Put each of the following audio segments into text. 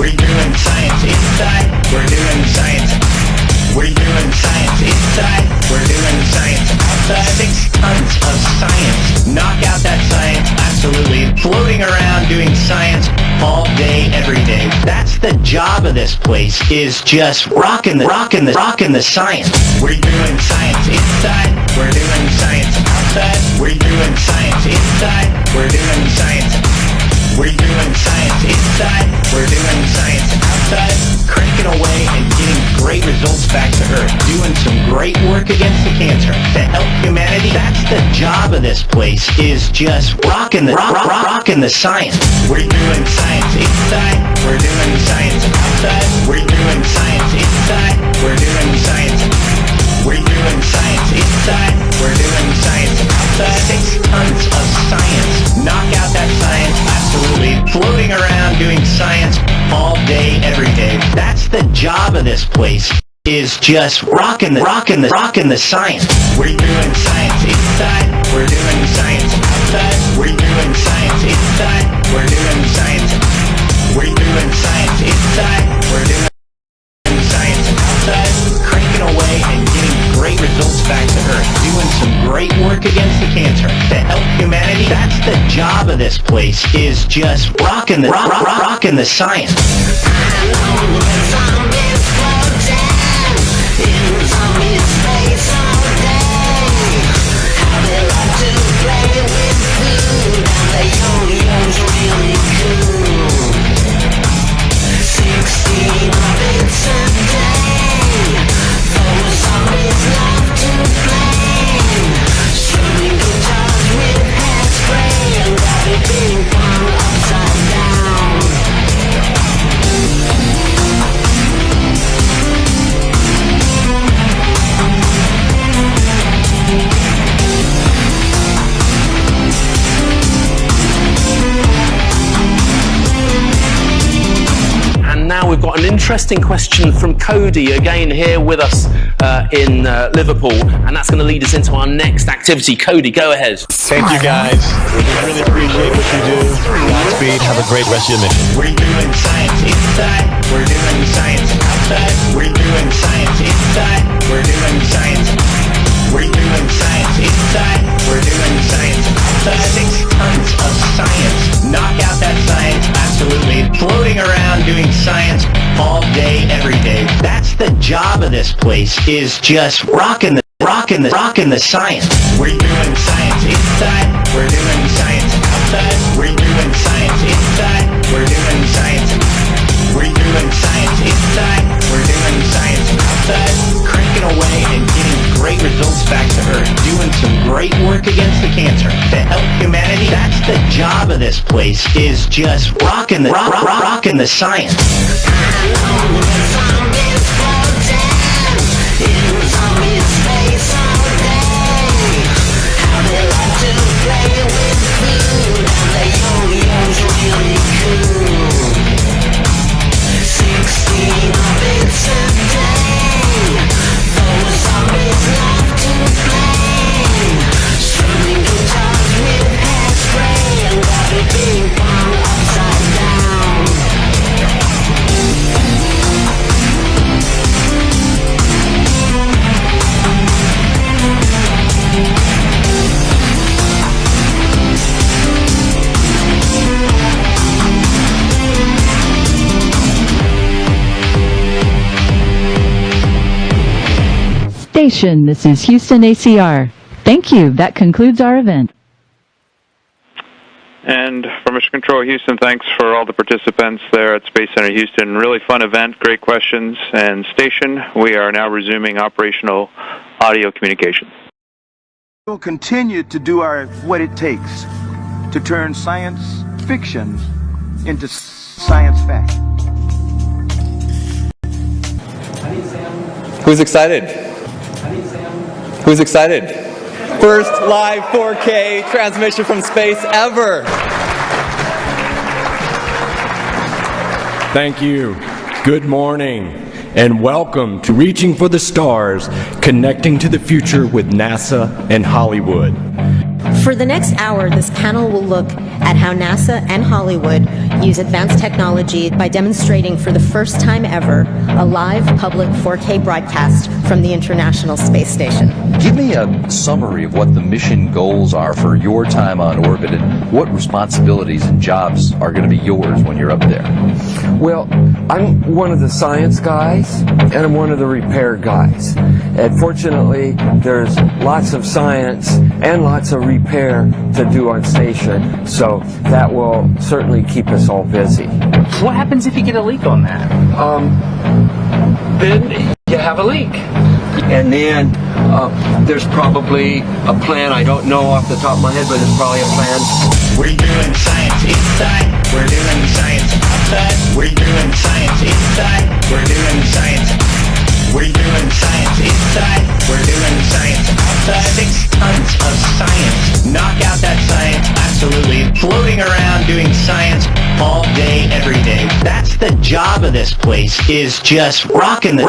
We're doing science inside. We're doing science. We're doing science inside. We're doing science outside. 6 tons of science. Knock out that science. Absolutely. Floating around doing science all day, every day. That's the job of this place, is just rocking the science. We're doing science inside. We're doing science outside. We're doing science inside. We're doing science. We're doing science inside. We're doing science outside. Cranking away and getting great results back to Earth. Doing some great work against the cancer to help humanity. That's the job of this place, is just rocking the science. We're doing science inside. We're doing science outside. We're doing science inside. We're doing science. We're doing science inside. We're doing science outside. 6 tons of science. Knock out that science. Absolutely. Floating around doing science all day, every day. That's the job of this place, is just rocking the science. We're doing science inside. We're doing science outside. We're doing science inside. We're doing science. We're doing science inside. We're doing science outside. Cranking away and getting great results back to Earth. Doing some great work against the cancer to help humanity. That's the job of this place, is just rocking the science. We've got an interesting question from Cody, again here with us in Liverpool, and that's going to lead us into our next activity. Cody, go ahead. Thank you guys. We really appreciate what you do. Godspeed. Have a great rest of your mission. We're doing science inside. We're doing science outside. We're doing science inside. We're doing science. We're doing science inside. We're doing science outside. 6 tons of science. Knock out that science. Absolutely. Floating around doing science all day, every day. That's the job of this place, is just rocking the science. We're doing science inside. We're doing science outside. We're doing science inside. We're doing science. We're doing science inside. We're doing science outside. Cranking away and getting great results back to Earth. Doing some great work against the cancer to help humanity. That's the job of this place, is just rocking the science. Station, this is Houston ACR. Thank you. That concludes our event. And from Mission Control Houston, thanks for all the participants there at Space Center Houston. Really fun event, great questions. And Station, we are now resuming operational audio communication. We'll continue to do what it takes to turn science fiction into science fact. Who's excited? Who's excited? First live 4K transmission from space ever. Thank you. Good morning, and welcome to Reaching for the Stars, connecting to the future with NASA and Hollywood. For the next hour, this panel will look at how NASA and Hollywood use advanced technology by demonstrating for the first time ever a live public 4K broadcast from the International Space Station. Give me a summary of what the mission goals are for your time on orbit and what responsibilities and jobs are going to be yours when you're up there. Well, I'm one of the science guys and I'm one of the repair guys. And fortunately, there's lots of science and lots of repair to do on station, so that will certainly keep us all busy. What happens if you get a leak on that? Then you have a leak. And then there's probably a plan. I don't know off the top of my head, but there's probably a plan. We're doing science inside, we're doing science outside. We're doing science inside, we're doing science. We're doing science inside, we're doing science outside. 6 tons of science. Knock out that science, absolutely. Floating around doing science all day, every day. That's the job of this place, is just rocking the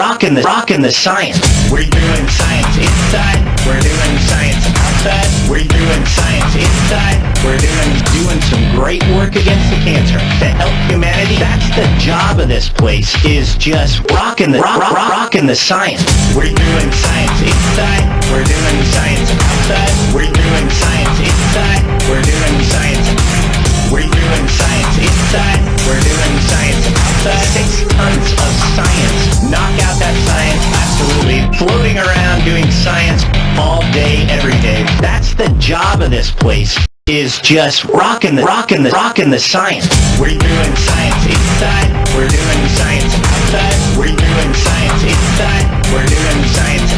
science. We're doing science inside, we're doing science outside. We're doing science inside, we're doing some great work against the cancer to help humanity. That's the job of this place, is just rocking the science. We're doing science inside, we're doing science outside. We're doing science inside, we're doing science. We're doing science inside, we're doing science outside. 6 tons of science. Knock out that science, absolutely. Floating around doing science all day, every day. That's the job of this place, is just rocking the science. We're doing science inside, we're doing science outside. We're doing science inside, we're doing science.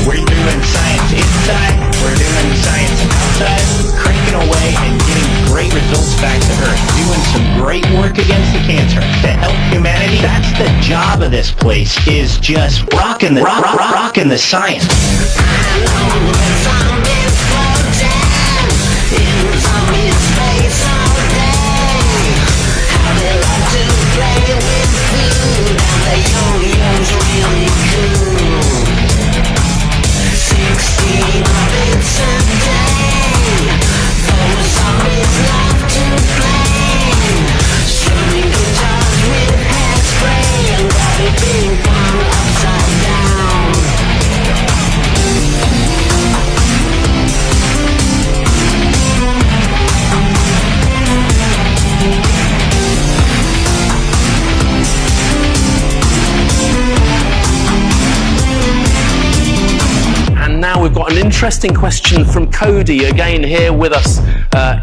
We're doing science inside, we're doing science outside. Cranking away and getting great results back to Earth. Doing some great work against the cancer to help humanity. That's the job of this place, is just rocking the science. We've got an interesting question from Cody, again here with us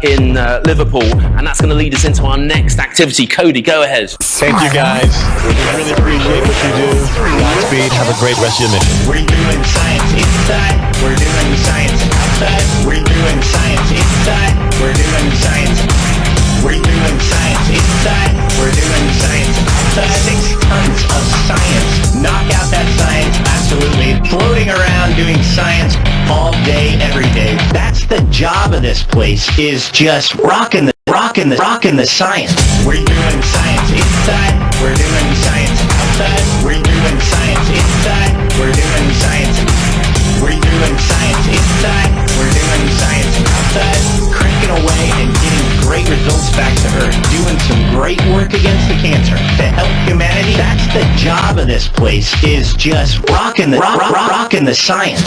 in Liverpool, and that's going to lead us into our next activity. Cody, go ahead. Thank you guys. We really appreciate what you do. Godspeed. Have a great rest of your mission. We're doing science inside, we're doing science outside. We're doing science inside, we're doing science. We're doing science inside, we're doing science outside. 6 tons of science. Knock out that science, absolutely. Floating around doing science all day, every day. That's the job of this place, is just rocking the science. We're doing science inside, we're doing science outside. We're doing science inside, we're doing science. We're doing science inside, we're doing science outside. Cranking away and getting great results back to Earth. Doing some great work against the cancer to help humanity. That's the job of this place, is just rocking the science.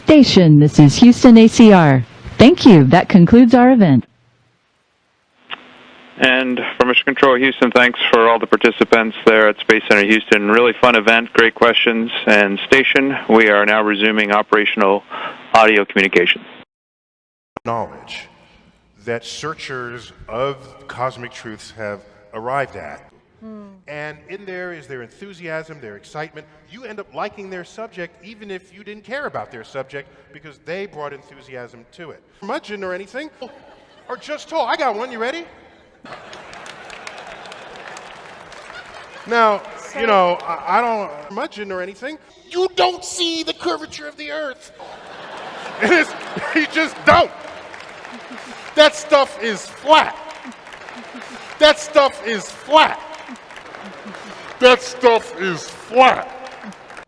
Station, this is Houston ACR. Thank you. That concludes our event. And from Mission Control Houston, thanks for all the participants there at Space Center Houston. Really fun event, great questions, and station. We are now resuming operational audio communication. Knowledge that searchers of cosmic truths have arrived at. And in there is their enthusiasm, their excitement. You end up liking their subject even if you didn't care about their subject because they brought enthusiasm to it. Curmudgeon or anything, or just tall. I got one, you ready? Now, you know, I don't curmudgeon or anything. You don't see the curvature of the earth. You just don't. That stuff is flat. That stuff is flat. That stuff is flat.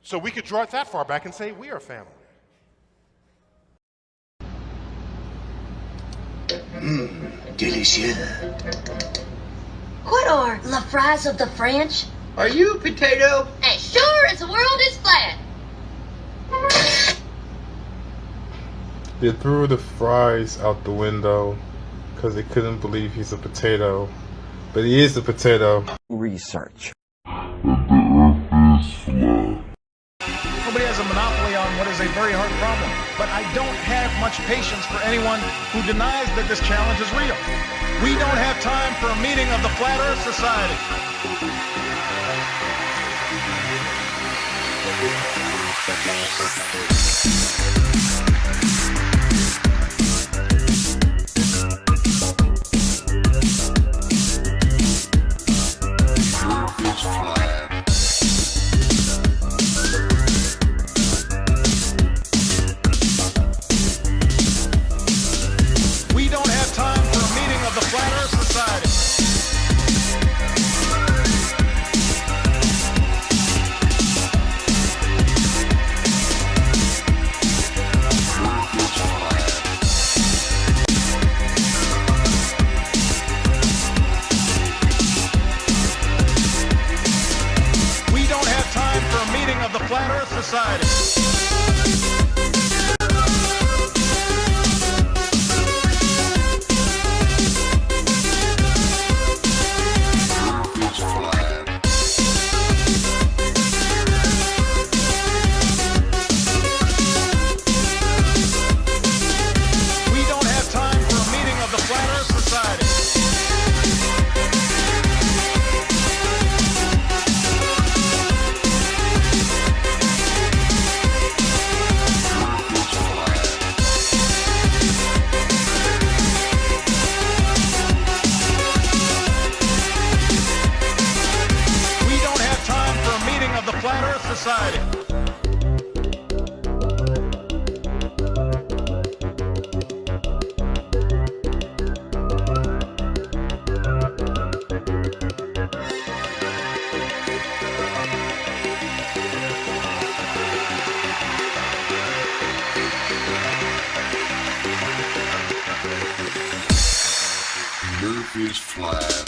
So we could draw it that far back and say we are family. Delicious. What are la fries of the French? Are you a potato? As sure as the world is flat. They threw the fries out the window because they couldn't believe he's a potato. But he is a potato. Research. Nobody has a monopoly on what is a very hard problem. But I don't have much patience for anyone who denies that this challenge is real. We don't have time for a meeting of the Flat Earth Society. We don't have time for a meeting of the Flat Earth Society. We don't have time for a meeting of the Flat Earth Society. We don't have time for a meeting of the Flat Earth Society. We don't have time for a meeting of the Flat Earth Society. Murphy's Flat.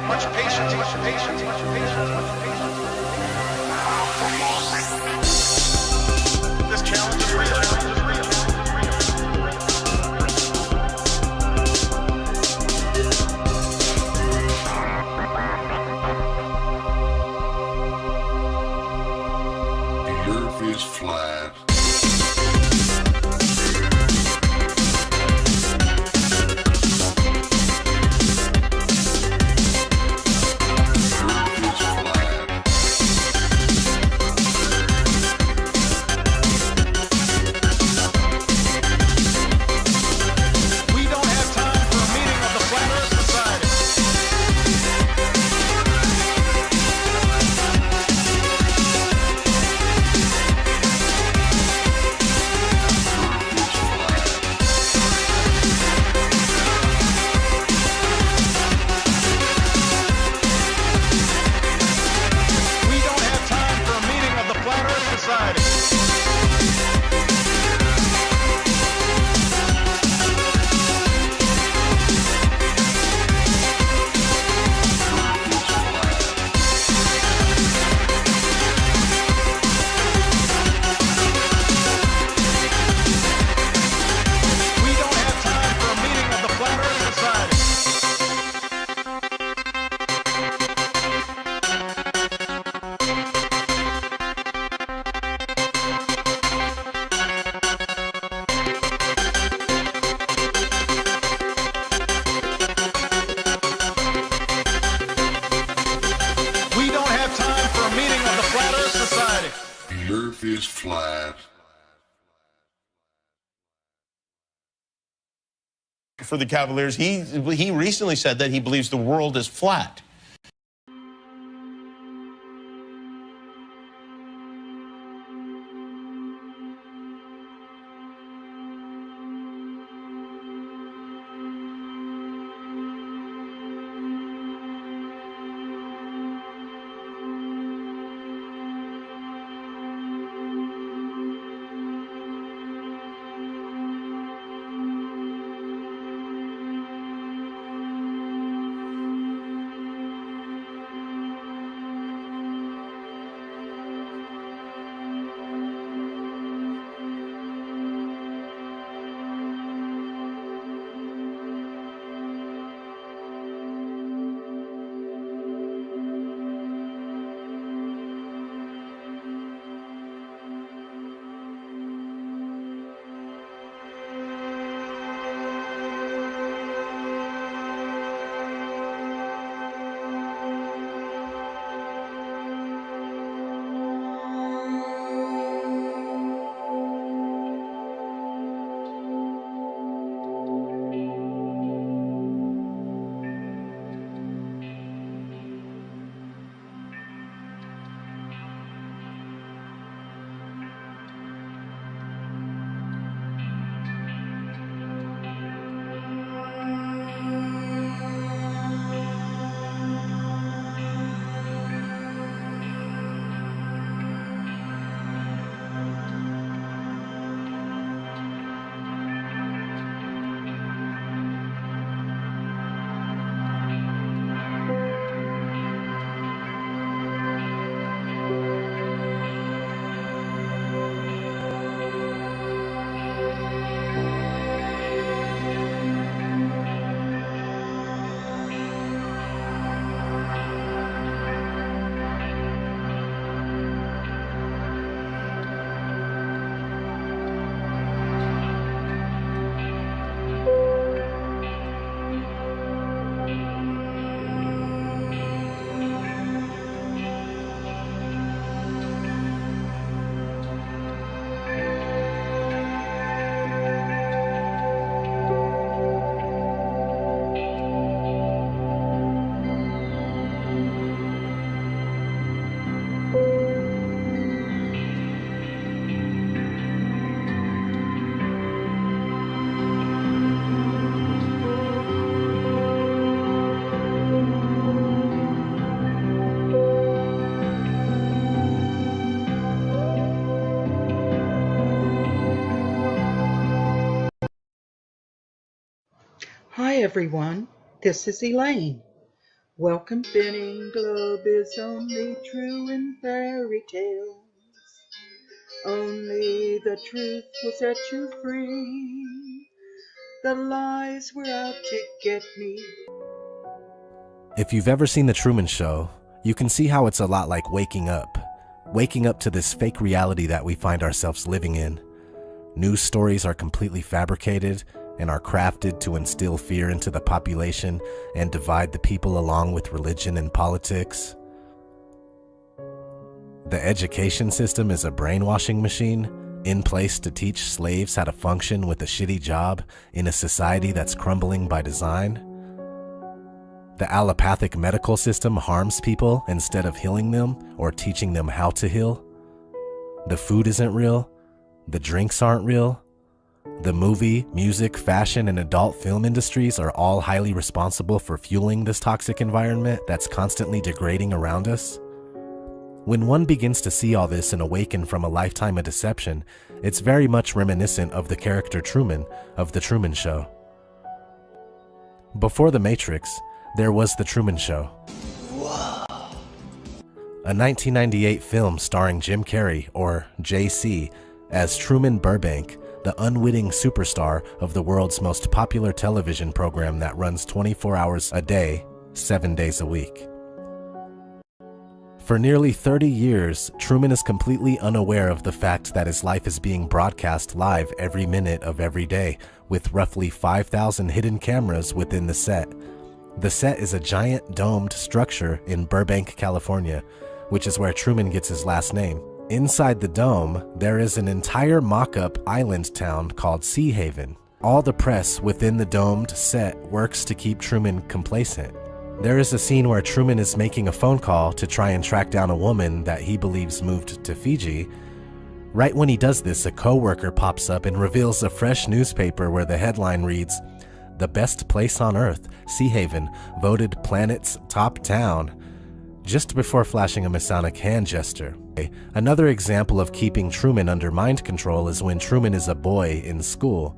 much patience, much patience, much patience, much patience. This challenge is real. The earth is flat. The earth is flat. For the Cavaliers, he recently said that he believes the world is flat. Hi everyone, this is Elaine. Welcome spinning globe is only true in fairy tales. Only the truth will set you free. The lies were out to get me. If you've ever seen The Truman Show, you can see how it's a lot like waking up to this fake reality that we find ourselves living in. News stories are completely fabricated and are crafted to instill fear into the population and divide the people along with religion and politics. The education system is a brainwashing machine in place to teach slaves how to function with a shitty job in a society that's crumbling by design. The allopathic medical system harms people instead of healing them or teaching them how to heal. The food isn't real. The drinks aren't real. The movie, music, fashion, and adult film industries are all highly responsible for fueling this toxic environment that's constantly degrading around us. When one begins to see all this and awaken from a lifetime of deception, it's very much reminiscent of the character Truman of The Truman Show. Before The Matrix, there was The Truman Show. A 1998 film starring Jim Carrey, or JC, as Truman Burbank, the unwitting superstar of the world's most popular television program that runs 24 hours a day, 7 days a week. For nearly 30 years, Truman is completely unaware of the fact that his life is being broadcast live every minute of every day, with roughly 5,000 hidden cameras within the set. The set is a giant domed structure in Burbank, California, which is where Truman gets his last name. Inside the dome, there is an entire mock-up island town called Sea Haven. All the press within the domed set works to keep Truman complacent. There is a scene where Truman is making a phone call to try and track down a woman that he believes moved to Fiji. Right when he does this, a co-worker pops up and reveals a fresh newspaper where the headline reads, "The best place on Earth, Sea Haven, voted planet's top town," just before flashing a Masonic hand gesture. Another example of keeping Truman under mind control is when Truman is a boy in school.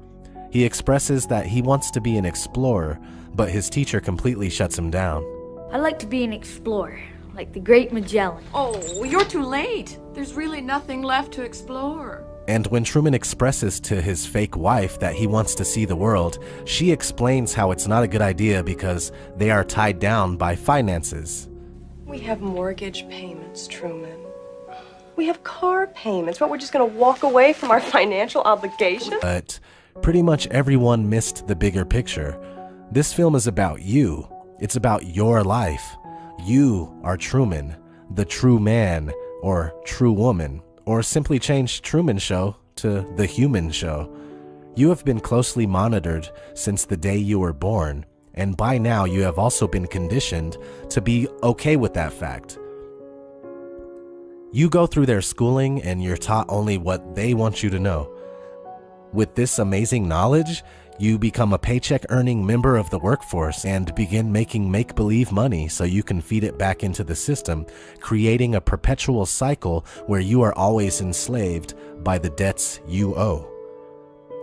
He expresses that he wants to be an explorer, but his teacher completely shuts him down. I'd like to be an explorer, like the Great Magellan. Oh, you're too late. There's really nothing left to explore. And when Truman expresses to his fake wife that he wants to see the world, she explains how it's not a good idea because they are tied down by finances. We have mortgage payments, Truman. We have car payments, but we're just going to walk away from our financial obligations? But pretty much everyone missed the bigger picture. This film is about you. It's about your life. You are Truman, the true man, or true woman, or simply change Truman Show to The Human Show. You have been closely monitored since the day you were born, and by now you have also been conditioned to be okay with that fact. You go through their schooling and you're taught only what they want you to know. With this amazing knowledge, you become a paycheck-earning member of the workforce and begin making make-believe money so you can feed it back into the system, creating a perpetual cycle where you are always enslaved by the debts you owe.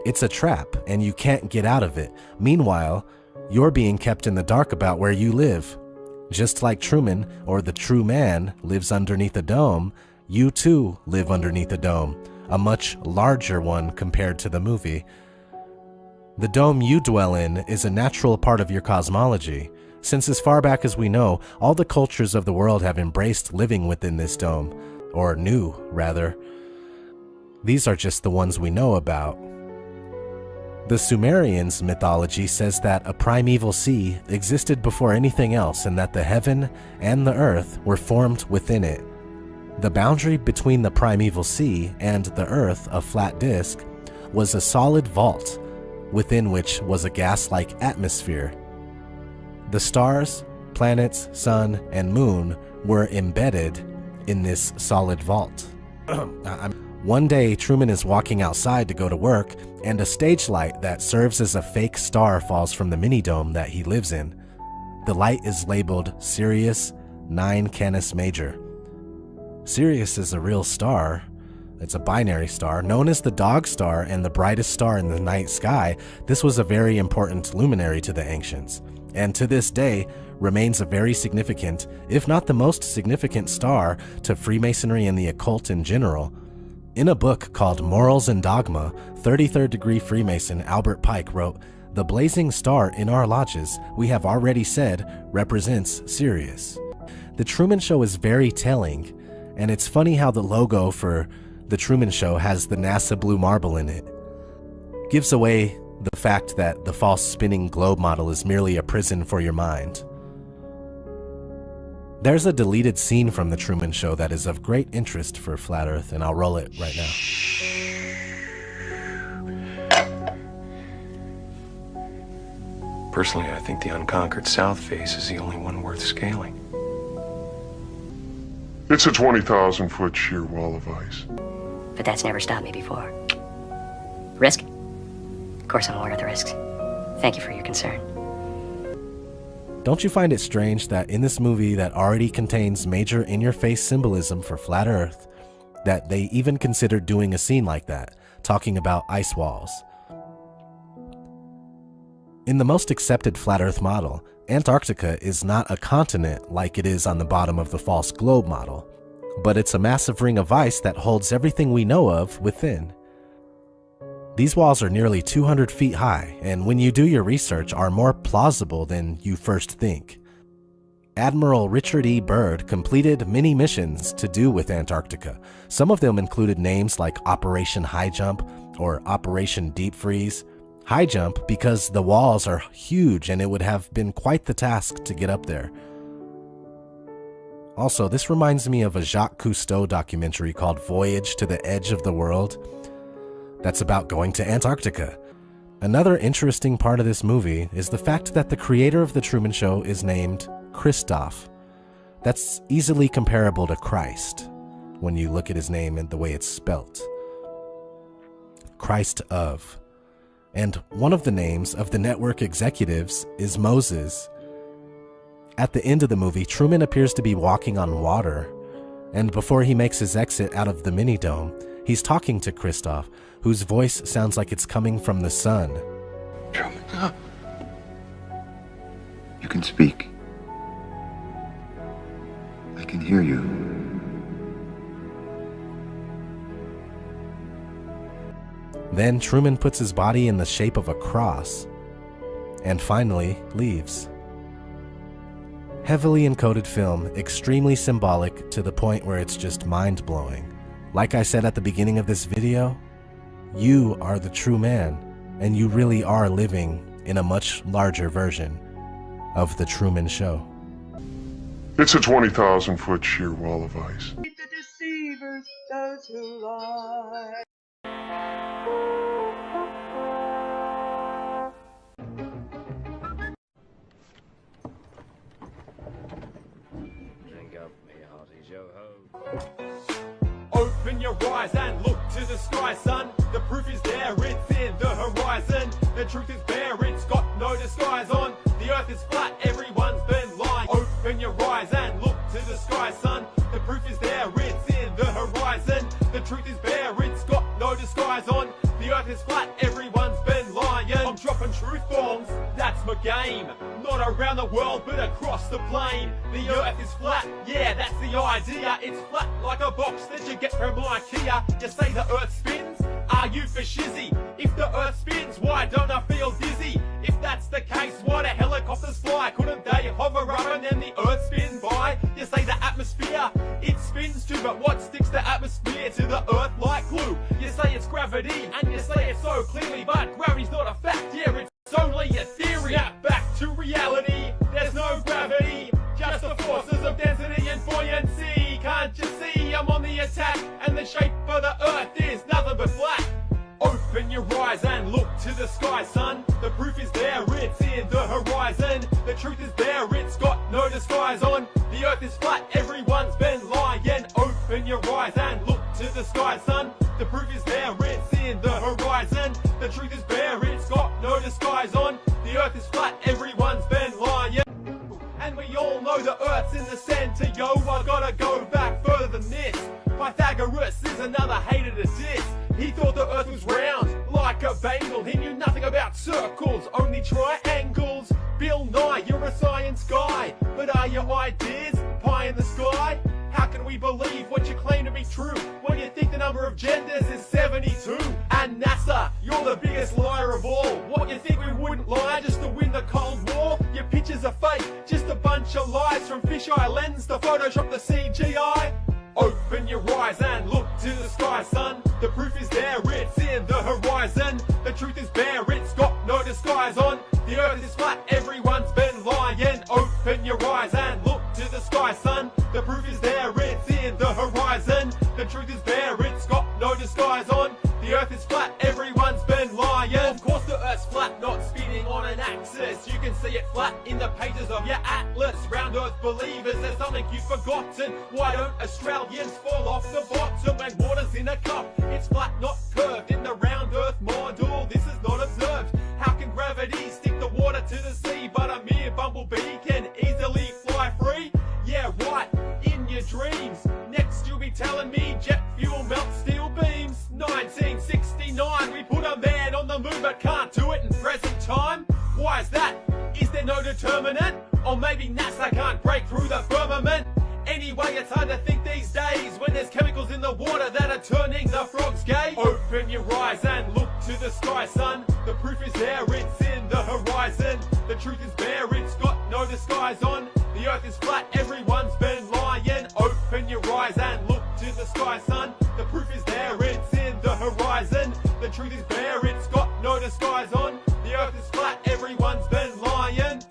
It's a trap, and you can't get out of it. Meanwhile, you're being kept in the dark about where you live. Just like Truman, or the true man, lives underneath a dome, you too live underneath a dome, a much larger one compared to the movie. The dome you dwell in is a natural part of your cosmology, since as far back as we know, all the cultures of the world have embraced living within this dome, or knew, rather. These are just the ones we know about. The Sumerians' mythology says that a primeval sea existed before anything else and that the heaven and the earth were formed within it. The boundary between the primeval sea and the earth, a flat disk, was a solid vault, within which was a gas-like atmosphere. The stars, planets, sun, and moon were embedded in this solid vault. One day, Truman is walking outside to go to work, and a stage light that serves as a fake star falls from the mini-dome that he lives in. The light is labeled Sirius 9 Canis Major. Sirius is a real star. It's a binary star, known as the dog star and the brightest star in the night sky. This was a very important luminary to the ancients. And to this day, remains a very significant, if not the most significant star to Freemasonry and the occult in general. In a book called Morals and Dogma, 33rd degree Freemason Albert Pike wrote, "The blazing star in our lodges, we have already said, represents Sirius." The Truman Show is very telling, and it's funny how the logo for The Truman Show has the NASA blue marble in it. Gives away the fact that the false spinning globe model is merely a prison for your mind. There's a deleted scene from The Truman Show that is of great interest for Flat Earth, and I'll roll it right now. Personally, I think the unconquered south face is the only one worth scaling. It's a 20,000-foot sheer wall of ice. But that's never stopped me before. Risk? Of course I'm aware of the risks. Thank you for your concern. Don't you find it strange that in this movie that already contains major in-your-face symbolism for Flat Earth, that they even considered doing a scene like that, talking about ice walls? In the most accepted Flat Earth model, Antarctica is not a continent like it is on the bottom of the false globe model, but it's a massive ring of ice that holds everything we know of within. These walls are nearly 200 feet high, and when you do your research are more plausible than you first think. Admiral Richard E. Byrd completed many missions to do with Antarctica. Some of them included names like Operation High Jump or Operation Deep Freeze. High Jump because the walls are huge and it would have been quite the task to get up there. Also, this reminds me of a Jacques Cousteau documentary called Voyage to the Edge of the World that's about going to Antarctica. Another interesting part of this movie is the fact that the creator of The Truman Show is named Christoph. That's easily comparable to Christ when you look at his name and the way it's spelt. Christ of. And one of the names of the network executives is Moses. At the end of the movie, Truman appears to be walking on water, and before he makes his exit out of the mini-dome, he's talking to Christoph, whose voice sounds like it's coming from the sun. Truman, you can speak. I can hear you. Then Truman puts his body in the shape of a cross, and finally leaves. Heavily encoded film, extremely symbolic to the point where it's just mind-blowing. Like I said at the beginning of this video, you are the true man, and you really are living in a much larger version of The Truman Show. It's a 20,000-foot sheer wall of ice. The deceivers, those who lie. Drink up, me hearties, yo ho. Open your eyes and look to the sky, son. The proof is there, it's in the horizon. The truth is bare, it's got no disguise on. The earth is flat, everyone's been lying. Open your eyes and look to the sky, son. The proof is there, it's in the horizon. The truth is bare, it's got no disguise on. The earth is flat, everyone's been lying. I'm dropping truth bombs, that's my game. Not around the world, but across the plane. The earth is flat, yeah, that's the idea. It's flat like a box that you get from IKEA. You say the earth spins? Are you for shizzy? If the earth spins, why don't I feel dizzy? If that's the case, why do helicopters fly? Couldn't they hover up and then the earth spin by? You say the atmosphere, it spins too, but what sticks the atmosphere to the earth like glue? You say it's gravity, and you say it so clearly, but gravity's not a fact, yeah, it's only a theory. Snap back to reality, there's no gravity, just the forces of density and buoyancy. Can't you see I'm on the attack, and the shape of the earth is nothing but flat? Open your eyes and look to the sky, son. The proof is there, it's in the horizon. The truth is there, it's got no disguise on. The earth is flat, everyone's been lying. Open your eyes and look to the sky, son. The proof is there, it's in the horizon. The truth is bare, it's got no disguise on. The earth is flat, everyone's been lying. And we all know the earth's in the center, yo. I gotta go back further than this. Pythagoras is another hater to diss. He thought the earth was round, like a bangle. He knew nothing about circles, only triangles. Bill Nye, you're a science guy. of genders is 72. And NASA, you're the biggest liar of all. What, you think we wouldn't lie just to win the Cold War? Your pictures are fake, just a bunch of lies from fisheye lens to Photoshop the CGI. Open your eyes and look to the sky, son. The proof is there, it's in the horizon. The truth is bare, it's got no disguise on. The earth is flat, everyone's been lying. Open your eyes and look to the sky, son. The proof is there, it's in the horizon. The truth is bare, it's got no disguise on. The earth is flat, everyone's been lying. Of course the earth's flat, not spinning on an axis. You can see it flat in the pages of your atlas. Round earth believers, there's something you've forgotten. Why don't Australians fall off the bottom when water's in a cup? It's flat, not curved in the round earth model. This is not observed. How can gravity stick the water to the sea, but a mere bumblebee can easily fly free? Yeah, right, in your dreams. Next you'll be telling me jet fuel melts steel beams. 1969, we put a man on the moon but can't do it in present time. Why is that? Is there no determinant? Or maybe NASA can't break through the firmament? Anyway, it's hard to think these days when there's chemicals in the water that are turning the frogs gay. Open your eyes and look to the sky, son. The proof is there, it's in the horizon. The truth is bare, it's got no disguise on. The earth is flat, everyone's been lying. Open your eyes and look to the sky, son. The proof is there, it's in the horizon. The truth is bare, it's got no disguise on. The earth is flat, everyone's been lying.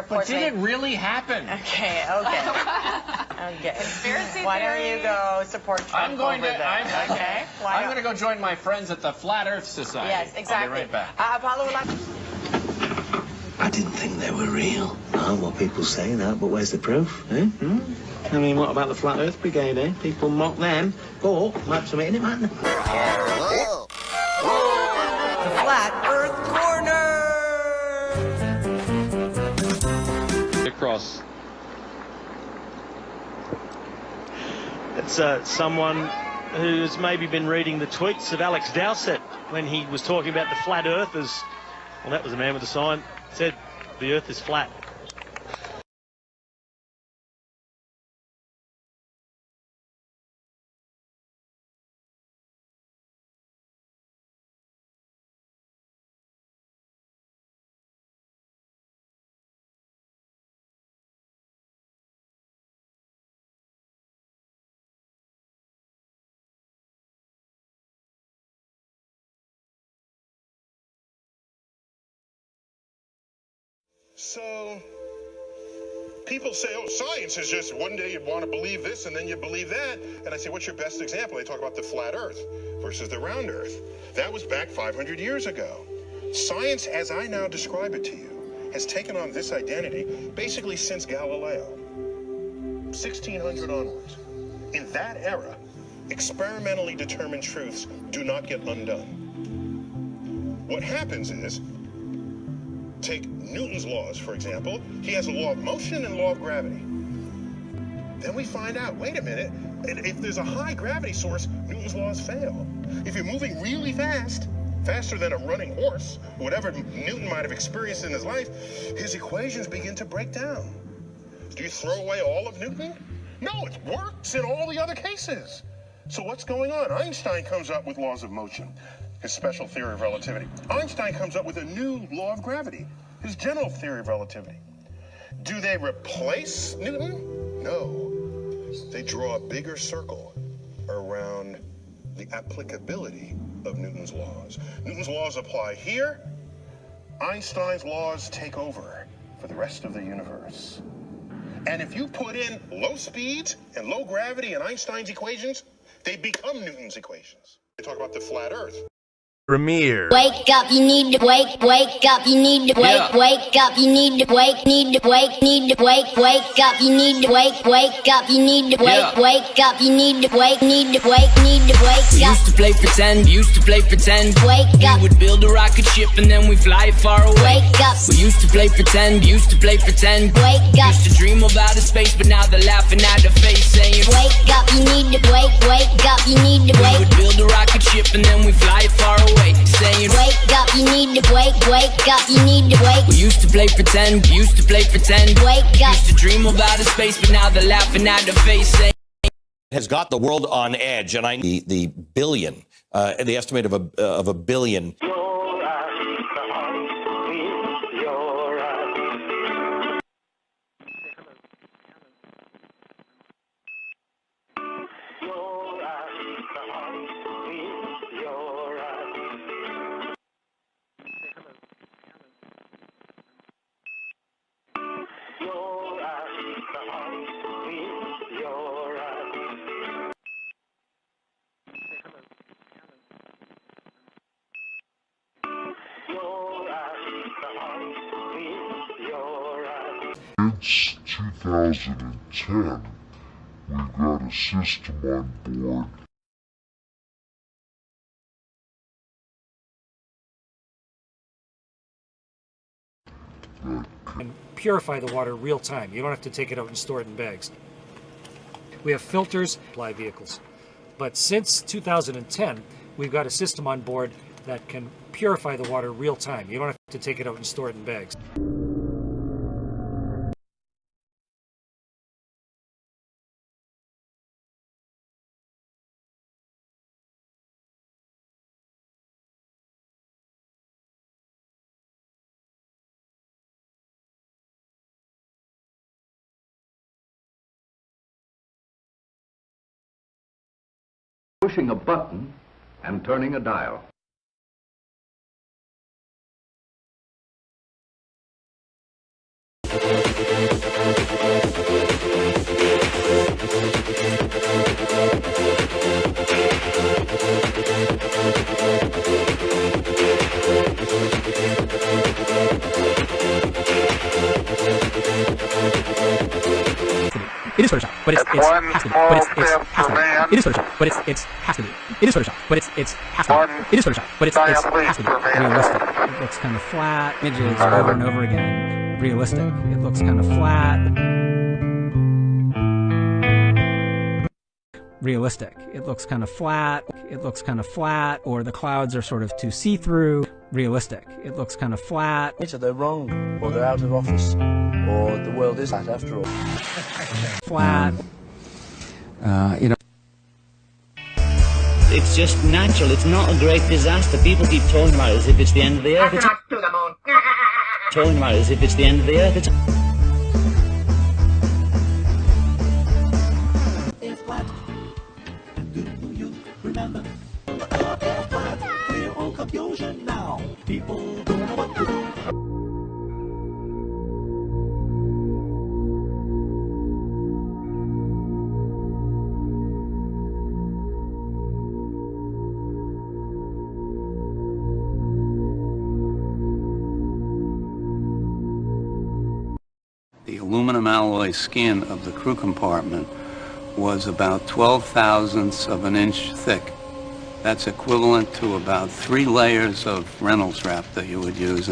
But did it really happen? Okay. Conspiracy Why don't you go support Trump I'm going over to. there? Okay. Why I'm not? going to go join my friends at the Flat Earth Society. Yes, exactly. I'll be right back. Apollo would like. I didn't think they were real. Oh, well, people say that, but where's the proof, eh? I mean, what about the Flat Earth Brigade, eh? People mock them, but might have something in it, man. The Flat Earth Corner! Across. It's someone who's maybe been reading the tweets of Alex Dowsett when he was talking about the flat earthers. Well, that was a man with a sign. Said the earth is flat. So, people say, oh, science is just one day you want to believe this and then you believe that. And I say, what's your best example? They talk about the flat earth versus the round earth. That was back 500 years ago. Science, as I now describe it to you, has taken on this identity basically since Galileo, 1600 onwards. In that era, experimentally determined truths do not get undone. What happens is, take Newton's laws, for example. He has a law of motion and law of gravity. Then we find out, wait a minute, if there's a high gravity source, Newton's laws fail. If you're moving really fast, faster than a running horse, whatever Newton might have experienced in his life, his equations begin to break down. Do you throw away all of Newton? No, it works in all the other cases. So what's going on? Einstein comes up with laws of motion, his special theory of relativity. Einstein comes up with a new law of gravity, his general theory of relativity. Do they replace Newton? No. They draw a bigger circle around the applicability of Newton's laws. Newton's laws apply here. Einstein's laws take over for the rest of the universe. And if you put in low speeds and low gravity in Einstein's equations, they become Newton's equations. They talk about the flat Earth. Premiere. Wake up, you need to wake up, you need to wake up, you need to wake up, you need to wake up, you need to wake up, you need to wake up, you need to wake up. Used to play pretend, Wake up. We would build a rocket ship and then we fly far away. Wake up. up. We used to play pretend, wake up. Used to dream about a space, but now they're laughing at the face, saying, Wake up, you need to wake up, you need to we wake. would build a rocket ship and then we fly it far away, saying, Wake up, you need to wake up, you need to wake. we used to play pretend, Wake up. used to dream about a space, but now they're laughing at the face, saying, has got the world on edge, and the billion, the estimate of a billion. Since 2010, we've got a system on board and purify the water real time. You don't have to take it out and store it in bags. We have filters, supply vehicles. But since 2010, we've got a system on board that can purify the water real time. You don't have to take it out and store it in bags. Pushing a button and turning a dial. It is Photoshop, but it's has to be. But it's has to be. It is Photoshop, but it's has to be. It is Photoshop, but it's has to be. It is Photoshop, but it's has to be. Realistic. It looks kind of flat. Images over and over again. Realistic. It looks kind of flat. Realistic. It looks kind of flat. It looks kind of flat, or the clouds are sort of too see-through. Realistic. It looks kind of flat. Either they're wrong, or they're out of office, or the world is flat after all. Flat. You know. It's just natural. It's not a great disaster. People keep talking about it as if it's the end of the earth. It's talking about it as if it's the end of the earth. It's flat. Do you remember? It's flat. Clear all confusion now. People don't know what to do. The aluminum alloy skin of the crew compartment was about 12/1000ths of an inch thick. That's equivalent to about 3 layers of Reynolds wrap that you would use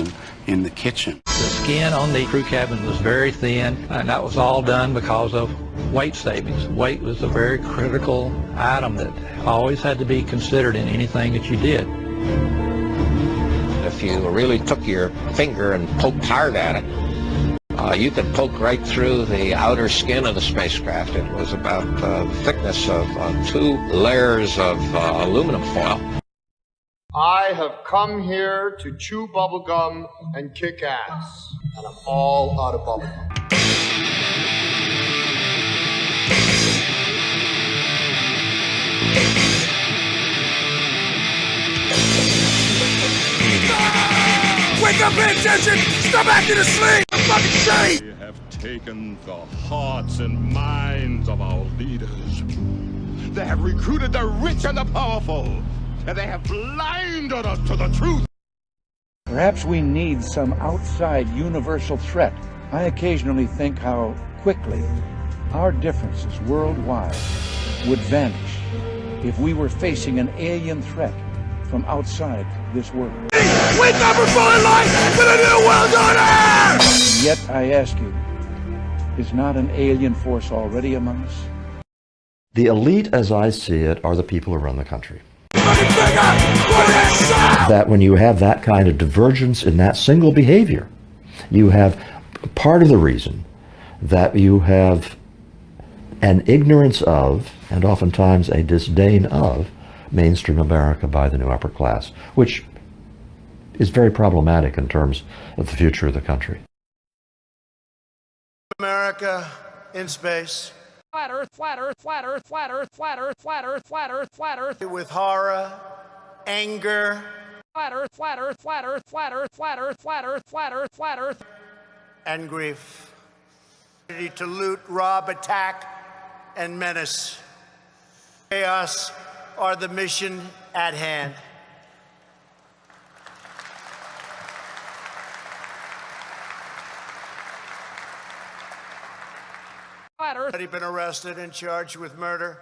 in the kitchen. The skin on the crew cabin was very thin, and that was all done because of weight savings. Weight was a very critical item that always had to be considered in anything that you did. If you really took your finger and poked hard at it, you could poke right through the outer skin of the spacecraft. It was about the thickness of 2 layers of aluminum foil. I have come here to chew bubblegum and kick ass, and I'm all out of bubblegum. Wake up, pay attention! Stop acting asleep! I'm fucking saying! They have taken the hearts and minds of our leaders. They have recruited the rich and the powerful, and they have blinded us to the truth. Perhaps we need some outside universal threat. I occasionally think how quickly our differences worldwide would vanish if we were facing an alien threat from outside this world. Wake up and fall in line for the new world order! Yet I ask you, is not an alien force already among us? The elite, as I see it, are the people who run the country. That when you have that kind of divergence in that single behavior, you have part of the reason that you have an ignorance of, and oftentimes a disdain of, mainstream America by the new upper class, which is very problematic in terms of the future of the country. America in space. Flat Earth, flat Earth, flat Earth, flat Earth, flat Earth, flat Earth, flat Earth, flat Earth. With horror, anger. Flat Earth, flat Earth, flat Earth, flat Earth, flat Earth, flat Earth, flat Earth, flat Earth. And grief. To loot, rob, attack, and menace. Chaos are the mission at hand. Already been arrested and charged with murder.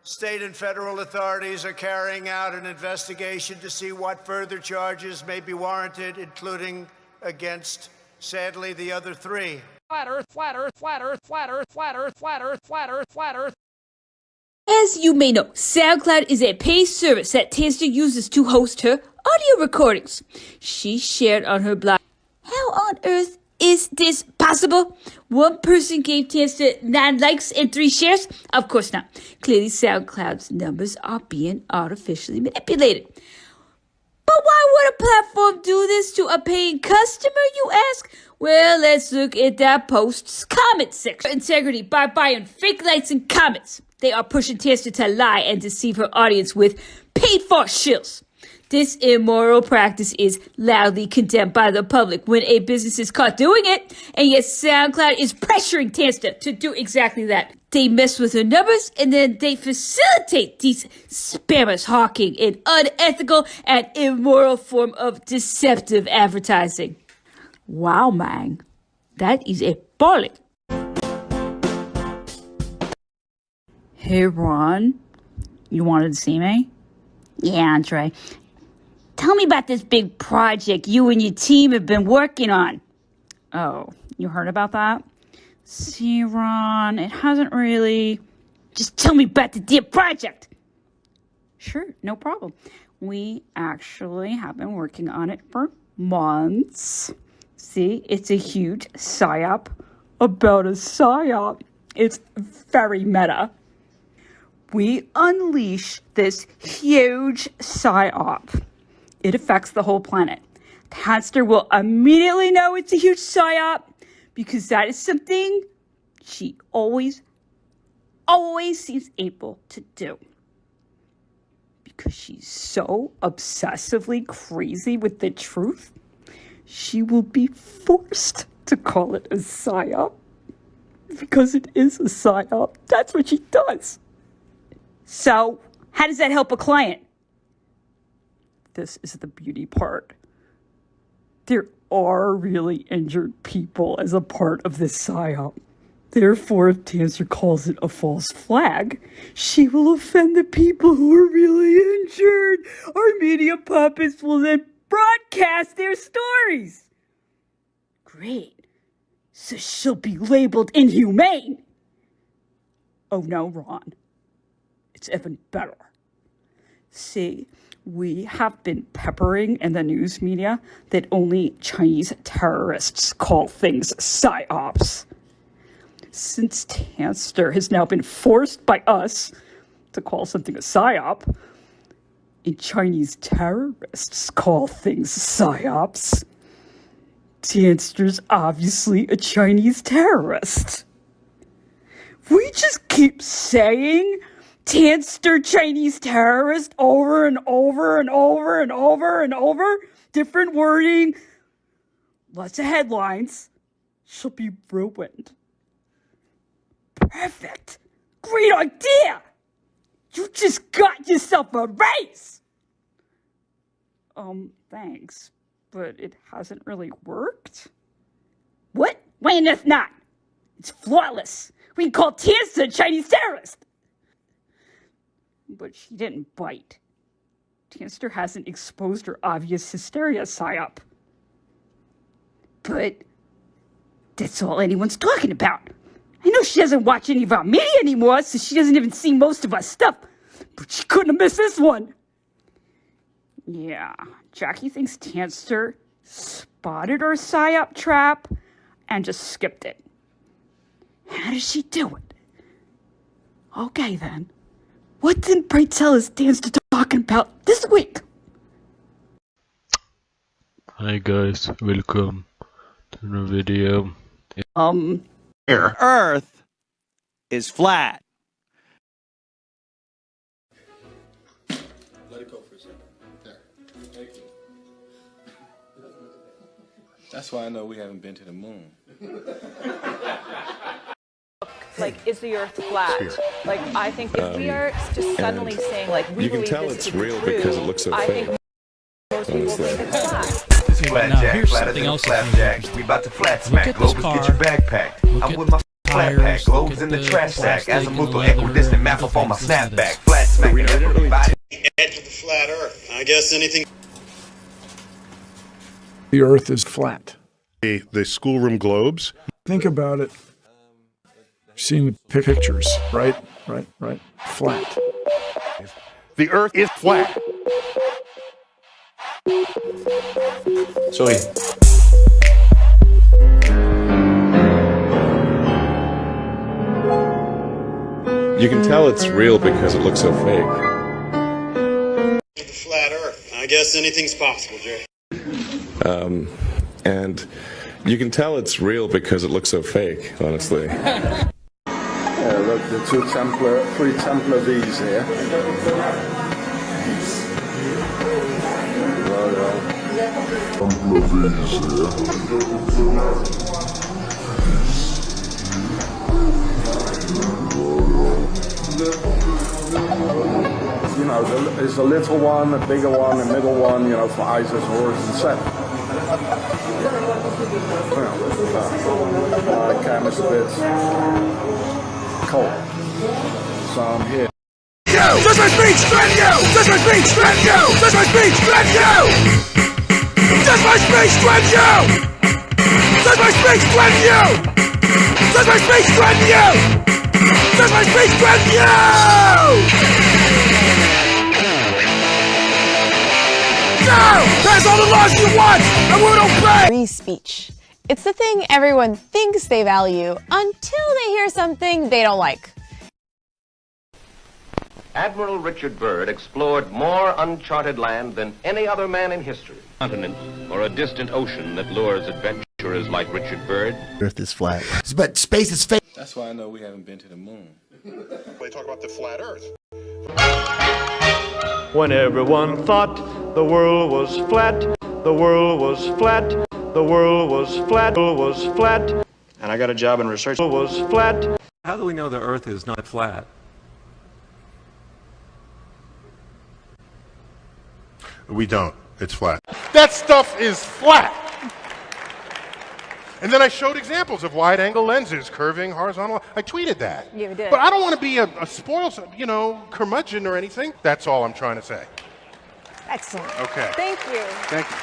State and federal authorities are carrying out an investigation to see what further charges may be warranted, including against, sadly, the other three. Flat Earth, flat Earth, flat Earth, flat Earth, flat Earth, flat Earth, flat Earth, flat Earth. As you may know, SoundCloud is a paid service that Tanster uses to host her audio recordings. She shared on her blog, how on earth is this possible? One person gave Tanster 9 likes and 3 shares? Of course not. Clearly, SoundCloud's numbers are being artificially manipulated. But why would a platform do this to a paying customer, you ask? Well, let's look at that post's comment section. Integrity by buying fake likes and comments. They are pushing Tanster to lie and deceive her audience with paid-for shills. This immoral practice is loudly condemned by the public when a business is caught doing it, and yet SoundCloud is pressuring Tanster to do exactly that. They mess with her numbers, and then they facilitate these spammers hawking an unethical and immoral form of deceptive advertising. Wow, man. That is appalling. Hey, Ron. You wanted to see me? Yeah, Andre. Tell me about this big project you and your team have been working on. Oh, you heard about that? See, Ron, it hasn't really... Just tell me about the damn project. Sure, no problem. We actually have been working on it for months. See, it's a huge psyop about a psyop. It's very meta. We unleash this huge psyop. It affects the whole planet. Tanster will immediately know it's a huge psyop because that is something she always seems able to do. Because she's so obsessively crazy with the truth, she will be forced to call it a psyop. Because it is a psyop. That's what she does. So, how does that help a client? This is the beauty part. There are really injured people as a part of this psyop. Therefore, if Tanster calls it a false flag, she will offend the people who are really injured. Our media puppets will then broadcast their stories. Great. So she'll be labeled inhumane. Oh no, Ron. It's even better. See, we have been peppering in the news media that only Chinese terrorists call things psyops. Since Tanster has now been forced by us to call something a psyop, and Chinese terrorists call things psyops, Tanster's obviously a Chinese terrorist. We just keep saying Tanster Chinese terrorist over and over and over and over and over. Different wording. Lots of headlines. She'll be ruined. Perfect. Great idea. You just got yourself a raise. Thanks. But it hasn't really worked. What? Why on earth not? It's flawless. We can call Tanster a Chinese terrorist. But she didn't bite. Tanster hasn't exposed her obvious hysteria psyop. But that's all anyone's talking about. I know she doesn't watch any of our media anymore, so she doesn't even see most of our stuff. But she couldn't have missed this one. Yeah, Jackie thinks Tanster spotted her psyop trap and just skipped it. How does she do it? Okay then. What did Pray Tell is Tanster talking about this week? Hi guys, welcome to the video. Earth is flat. Let it go for a second. There. Thank you. That's why I know we haven't been to the moon. Like, is the Earth flat? Like, I think if we are just suddenly saying, like, we believe this to be true, because it looks so I think most people think it's flat. This is Flapjack, flatter than Flapjack. We about to flat smack. Globus, get your backpack. I'm with my flat pack. Globes in the trash sack. As a mutual equidistant map up on my snapback. Flat smack. Everybody. Edge of the flat Earth. I guess anything. The Earth is flat. The schoolroom globes. Think about it. Seeing the pictures, right? Flat. The Earth is flat. Sorry. You can tell it's real because it looks so fake. The flat Earth. I guess anything's possible, Jerry. And you can tell it's real because it looks so fake, honestly. Yeah, look, the three Templar V's here. You know, there's a little one, a bigger one, a middle one, you know, for Isis, Horus, and Set. Camus bits. Cold. So I'm here. You! Just my speech! Threaten you! Just my speech! Threaten you! Just my speech! Threaten you! Just my speech! Threaten you! Just my speech! Threaten you! Just my speech! Threaten you! Just my speech! Threaten you! Go! Pass all the laws you want, and we don't pay! Free speech. It's the thing everyone thinks they value until they hear something they don't like. Admiral Richard Byrd explored more uncharted land than any other man in history. Continent or a distant ocean that lures adventurers like Richard Byrd. Earth is flat. But space is fake. That's why I know we haven't been to the moon. They talk about the flat Earth. When everyone thought the world was flat, the world was flat, the world was flat, the world was flat. And I got a job in research. The world was flat. How do we know the Earth is not flat? We don't. It's flat. That stuff is flat. And then I showed examples of wide-angle lenses curving horizontal. I tweeted that. You did. But I don't want to be a spoiled, you know, curmudgeon or anything. That's all I'm trying to say. Excellent. Okay. Thank you. Thank you.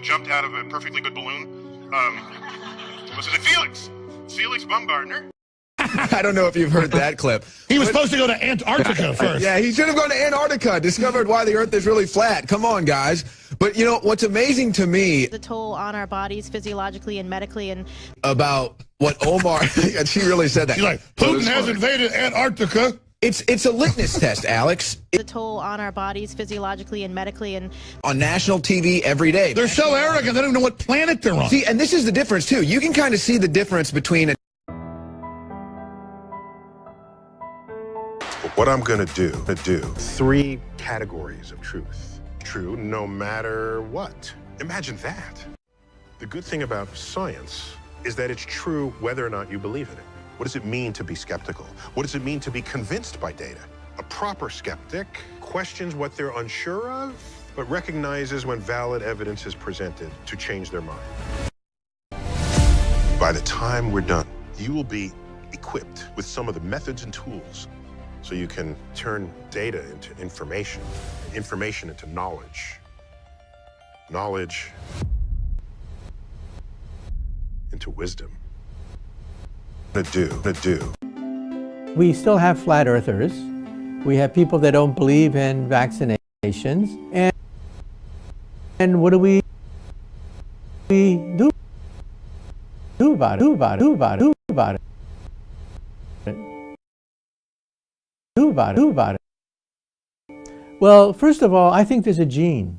Jumped out of a perfectly good balloon. Was it Felix? Felix Baumgartner. I don't know if you've heard that clip. He was supposed to go to Antarctica first. Yeah, he should have gone to Antarctica, discovered why the Earth is really flat. Come on, guys. But, you know, what's amazing to me... The toll on our bodies physiologically and medically and... About what Omar... she really said that. She's like, Putin has invaded Antarctica. It's a litmus test, Alex. The toll on our bodies physiologically and medically, and On national TV every day. They're so arrogant, they don't even know what planet they're on. See, and this is the difference, too. You can kind of see the difference between What I'm going to do, 3 categories of truth. True no matter what. Imagine that. The good thing about science is that it's true whether or not you believe in it. What does it mean to be skeptical? What does it mean to be convinced by data? A proper skeptic questions what they're unsure of, but recognizes when valid evidence is presented to change their mind. By the time we're done, you will be equipped with some of the methods and tools so you can turn data into information, information into knowledge, knowledge into wisdom. We still have flat earthers. We have people that don't believe in vaccinations. And what do we do about it? Well, first of all, I think there's a gene.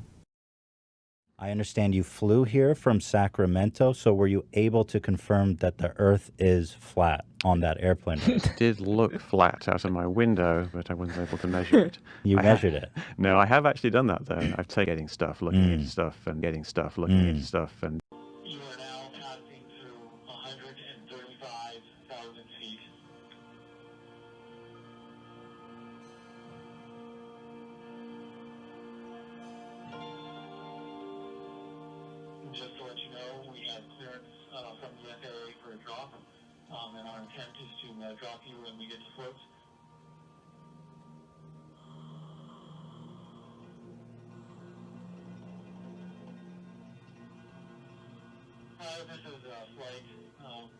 I understand you flew here from Sacramento, so were you able to confirm that the Earth is flat on that airplane? It did look flat out of my window, but I wasn't able to measure it. You measured it? No, I have actually done that, though. I've taken getting stuff, looking at stuff, and getting stuff, looking at stuff, and... You are now passing through 135,000 feet. Just to let you know, we have clearance from the FAA for a drop, and our intent is to drop you when we get to floats. This is a flight.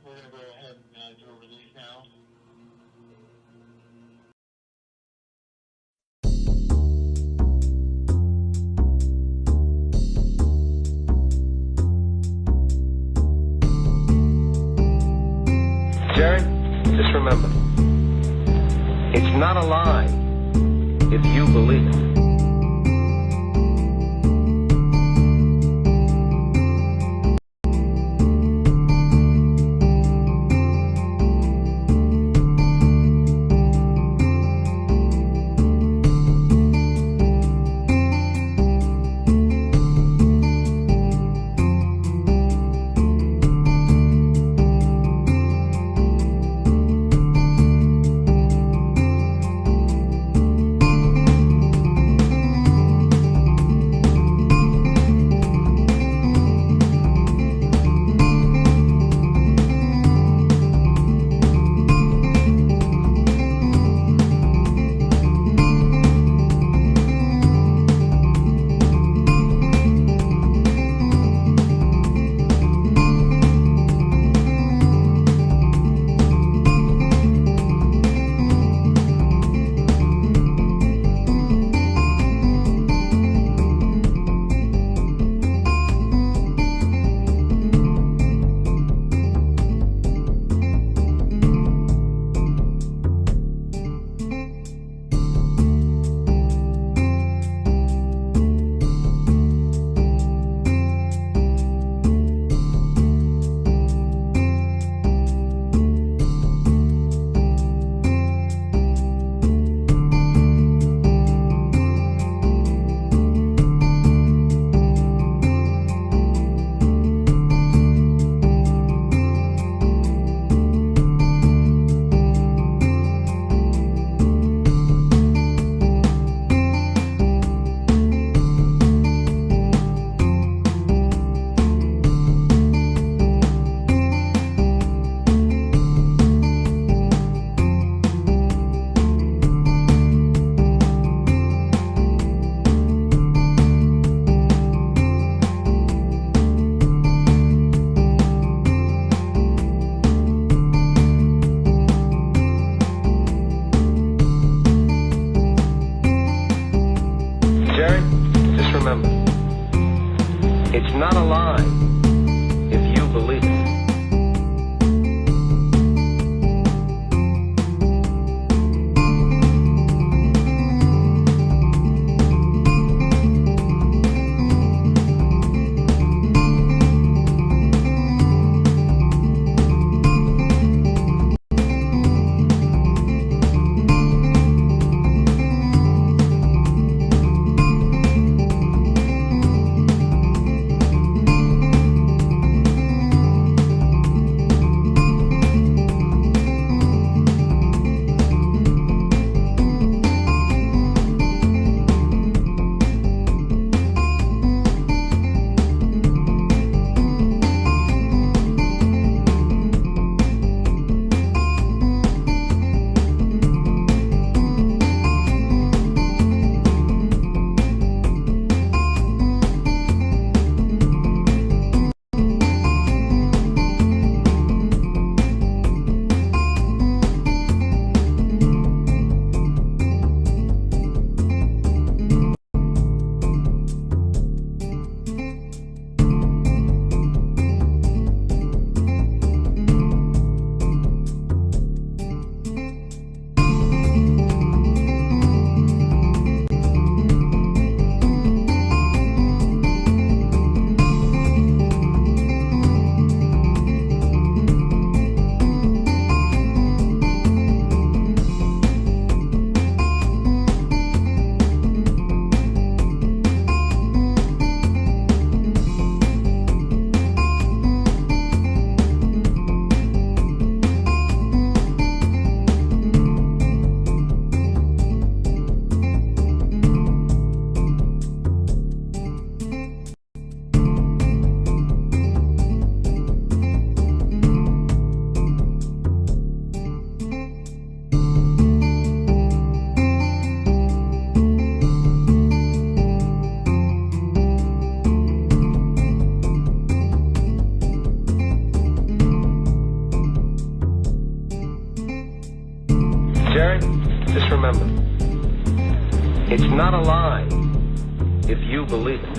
We're going to go ahead and do a release now. Jared, just remember, it's not a lie if you believe it. It's not a lie if you believe it. remember, it's not a lie if you believe it.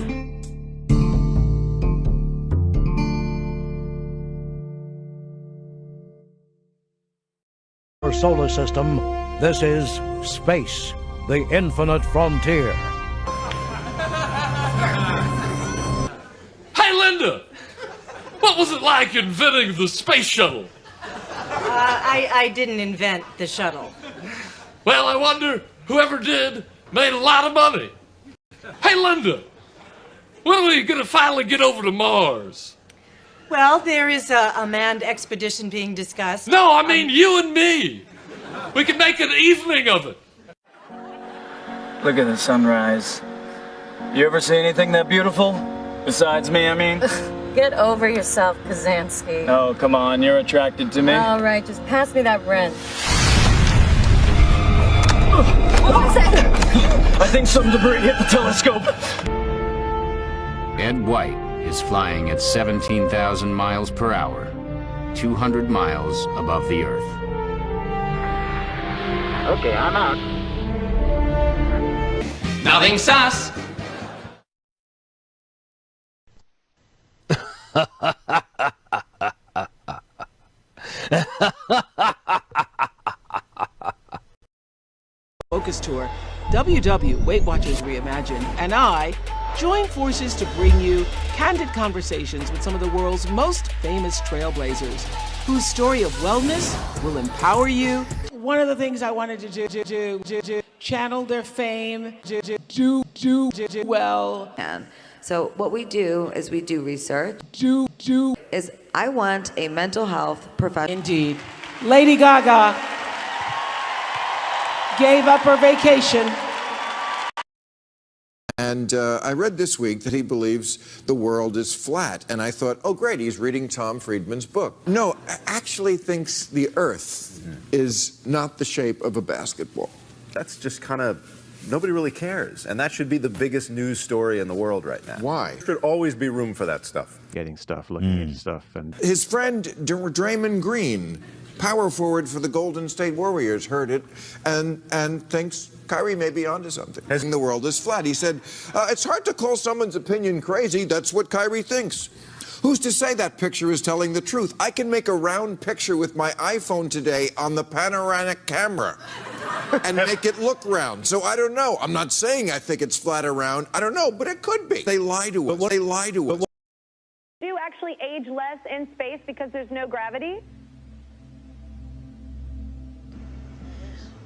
Our solar system, this is space, the infinite frontier. Hey, Linda! What was it like inventing the space shuttle? I didn't invent the shuttle. Well, I wonder, whoever did made a lot of money. Hey, Linda! When are we gonna finally get over to Mars? Well, there is a manned expedition being discussed. No, I mean you and me. We can make an evening of it. Look at the sunrise. You ever see anything that beautiful? Besides me, I mean. Get over yourself, Kazansky. Oh, come on, you're attracted to me. All right, just pass me that wrench. What was that? I think some debris hit the telescope. Ed White is flying at 17,000 miles per hour, 200 miles above the Earth. Okay, I'm out. Nothing sus. Focus Tour, WW Weight Watchers Reimagined, and I join forces to bring you candid conversations with some of the world's most famous trailblazers, whose story of wellness will empower you. One of the things I wanted to do, channel their fame, do well. So what we do is we do research. Is I want a mental health professional. Indeed. Lady Gaga gave up her vacation. And I read this week that he believes the world is flat. And I thought, oh, great, he's reading Tom Friedman's book. No, actually thinks the Earth is not the shape of a basketball. That's just kind of, nobody really cares. And that should be the biggest news story in the world right now. Why? There should always be room for that stuff. Getting stuff, looking at stuff. And his friend Draymond Green, power forward for the Golden State Warriors, heard it and thinks Kyrie may be onto something. The world is flat. He said, it's hard to call someone's opinion crazy. That's what Kyrie thinks. Who's to say that picture is telling the truth? I can make a round picture with my iPhone today on the panoramic camera and make it look round. So I don't know. I'm not saying I think it's flat around. I don't know, but it could be. They lie to us. They lie to us. Do you actually age less in space because there's no gravity?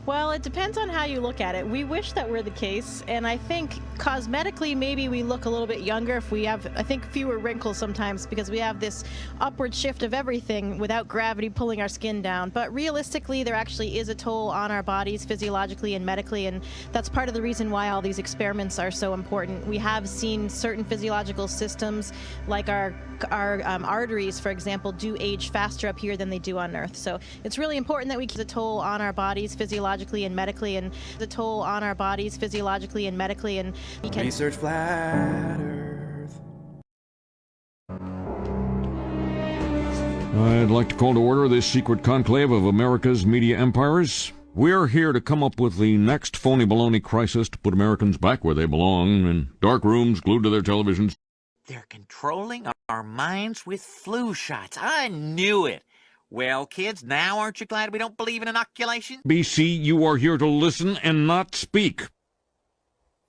Well, it depends on how you look at it. We wish that were the case, and I think cosmetically maybe we look a little bit younger if we have, I think, fewer wrinkles sometimes because we have this upward shift of everything without gravity pulling our skin down. But realistically, there actually is a toll on our bodies physiologically and medically, and that's part of the reason why all these experiments are so important. We have seen certain physiological systems, like our arteries, for example, do age faster up here than they do on Earth. So it's really important that we keep the toll on our bodies physiologically and medically, and the toll on our bodies physiologically and medically, and we can research flat Earth. I'd like to call to order this secret conclave of America's media empires. We're here to come up with the next phony baloney crisis to put Americans back where they belong, in dark rooms glued to their televisions. They're controlling our minds with flu shots. I knew it. Well, kids, now aren't you glad we don't believe in inoculation? BC, you are here to listen and not speak.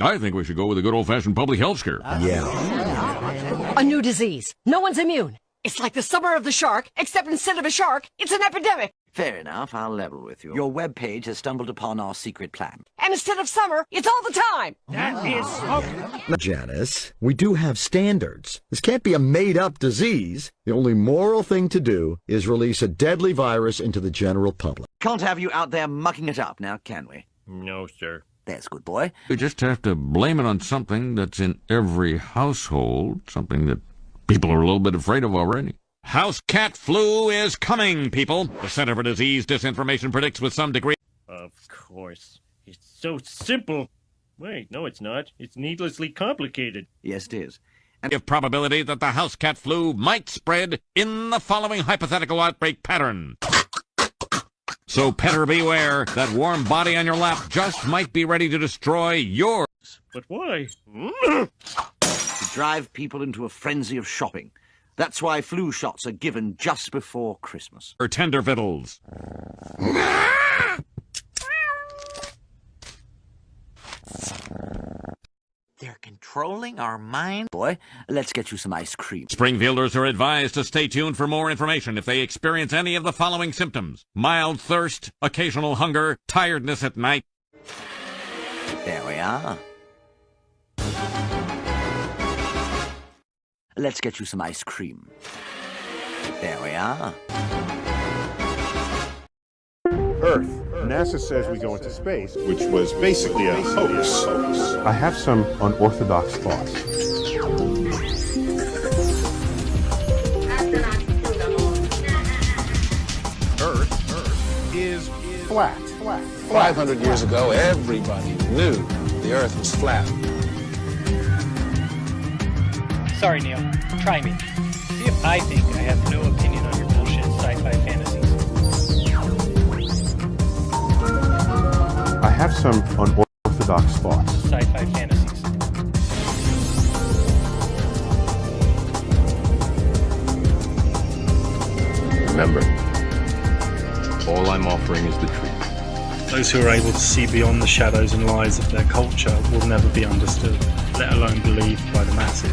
I think we should go with a good old-fashioned public health scare. A new disease. No one's immune. It's like the summer of the shark, except instead of a shark, it's an epidemic. Fair enough, I'll level with you. Your webpage has stumbled upon our secret plan. And instead of summer, it's all the time. That is Janice, we do have standards. This can't be a made-up disease. The only moral thing to do is release a deadly virus into the general public. Can't have you out there mucking it up now, can we? No, sir. That's good, boy. We just have to blame it on something that's in every household, something that people are a little bit afraid of already. House cat flu is coming, people. The Center for Disease Disinformation predicts with some degree. Of course. It's so simple. Wait, no it's not. It's needlessly complicated. Yes, it is. And give probability that the house cat flu might spread in the following hypothetical outbreak pattern. So petter beware, that warm body on your lap just might be ready to destroy yours. But why? To drive people into a frenzy of shopping. That's why flu shots are given just before Christmas. Or tender victuals. They're controlling our mind. Boy, let's get you some ice cream. Springfielders are advised to stay tuned for more information if they experience any of the following symptoms: mild thirst, occasional hunger, tiredness at night. There we are. Let's get you some ice cream. There we are. Earth. NASA says we go into space, which was basically a hoax. I have some unorthodox thoughts. Earth is flat. 500 years ago, everybody knew the Earth was flat. Sorry, Neil. Try me. See if I think I have no opinion on your bullshit sci-fi fantasies. I have some unorthodox thoughts. Sci-fi fantasies. Remember, all I'm offering is the truth. Those who are able to see beyond the shadows and lies of their culture will never be understood, let alone believed by the masses.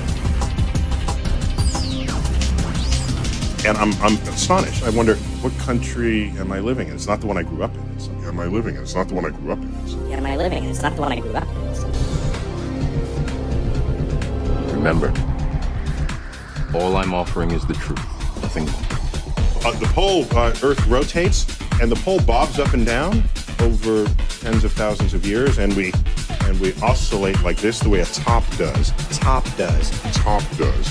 And I'm astonished. I wonder, what country am I living in? It's not the one I grew up in. Am I living in? It's not the one I grew up in. Am I living? It's not the one I grew up in. Remember, all I'm offering is the truth. Nothing more. The pole, Earth rotates, and the pole bobs up and down over tens of thousands of years, and we oscillate like this, the way a top does. Top does. Top does.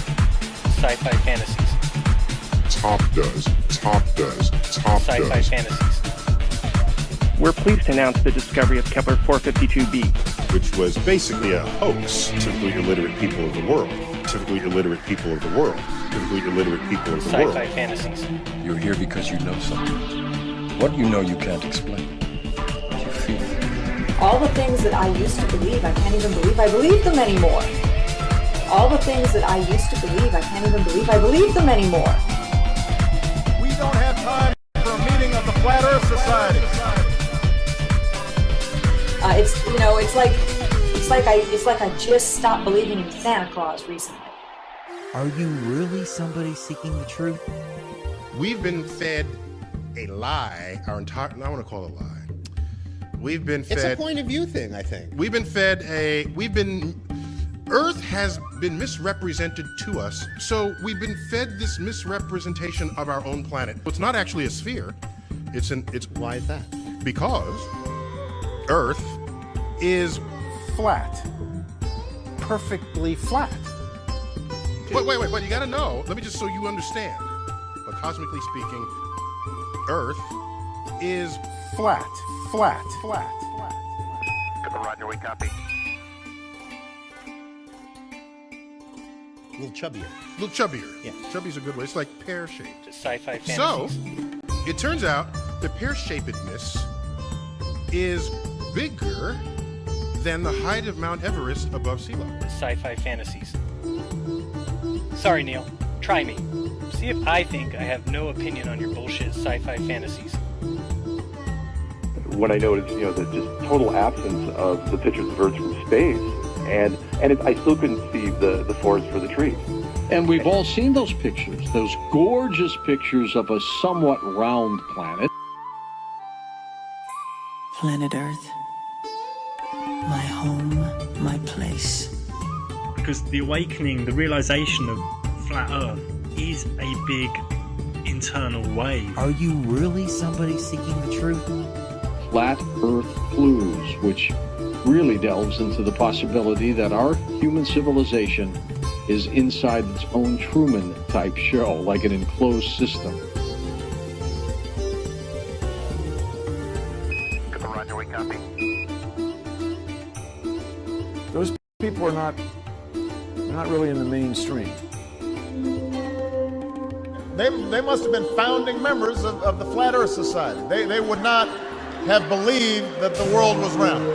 Sci-fi fantasies. Top does. Top does. Top Sci-fi does. fantasies. We're pleased to announce the discovery of Kepler 452b, which was basically a hoax. Typically illiterate people of the world. Typically illiterate people of the world. Typically illiterate people of the world. Sci-fi fantasies. You're here because you know something. What you know you can't explain. But you feel it. All the things that I used to believe, I can't even believe I believe them anymore. All the things that I used to believe, I can't even believe I believe them anymore. We don't have time for a meeting of the Flat Earth Society. It's like I just stopped believing in Santa Claus recently. Are you really somebody seeking the truth? We've been fed a lie our entire, I want to call it a lie. We've been fed. It's a point of view thing, I think. We've been fed Earth has been misrepresented to us, so we've been fed this misrepresentation of our own planet. It's not actually a sphere. Why is that? Because Earth is Flat. Perfectly flat. Wait, you gotta know. Let me just, so you understand. But cosmically speaking, Earth is flat. Flat. Roger, we copy. A little chubbier. Yeah. Chubby's a good way. It's like pear-shaped. Sci-fi fantasies. So, it turns out the pear-shapedness is bigger than the height of Mount Everest above sea level. Sci-fi fantasies. Sorry, Neil. Try me. See if I think I have no opinion on your bullshit sci-fi fantasies. What I noticed, the just total absence of the pictures of Earth from space, and I still couldn't see the forest for the trees. And we've all seen those pictures, those gorgeous pictures of a somewhat round planet. Planet Earth, my home, my place. Because the awakening, the realization of flat Earth is a big internal wave. Are you really somebody seeking the truth? Flat Earth Clues, which really delves into the possibility that our human civilization is inside its own Truman-type show, like an enclosed system. Roger, we copy. Those people are not really in the mainstream. They must have been founding members of the Flat Earth Society. They would not have believed that the world was round.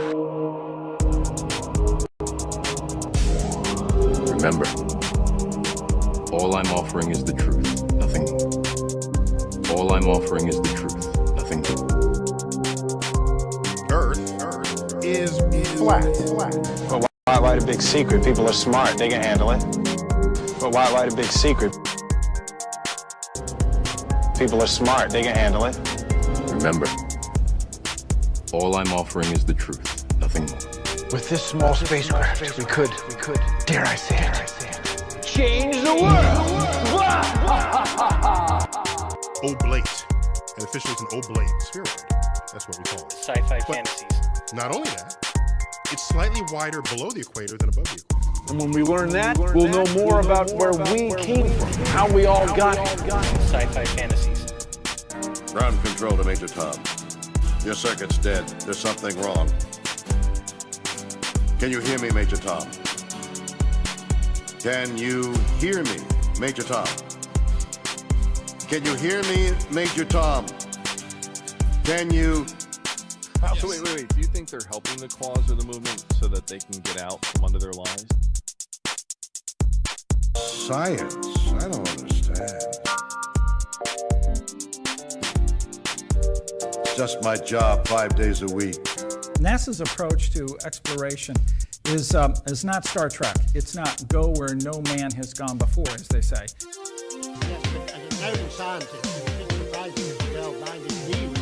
Remember, all I'm offering is the truth, nothing more. All I'm offering is the truth, nothing more. Earth is flat. But why light a big secret? People are smart, they can handle it. But why light a big secret? People are smart, they can handle it. Remember, all I'm offering is the truth, nothing more. With this small spacecraft, we could, dare I say it, change the world! Oblate. And officially it's an oblate spheroid. That's what we call it. Sci-fi fantasies. Not only that, it's slightly wider below the equator than above the equator. And when we learn that, we'll know more about where we came from, how we all got here. Sci-fi fantasies. Ground control to Major Tom. Your circuit's dead. There's something wrong. Can you hear me, Major Tom? Can you hear me, Major Tom? Can you hear me, Major Tom? Can you... So wait. Do you think they're helping the cause of the movement so that they can get out from under their lies? Science. I don't understand. It's just my job 5 days a week. NASA's approach to exploration is not Star Trek. It's not go where no man has gone before, as they say. Yes, but as a noted scientist, it's surprising that you delve behind his knees.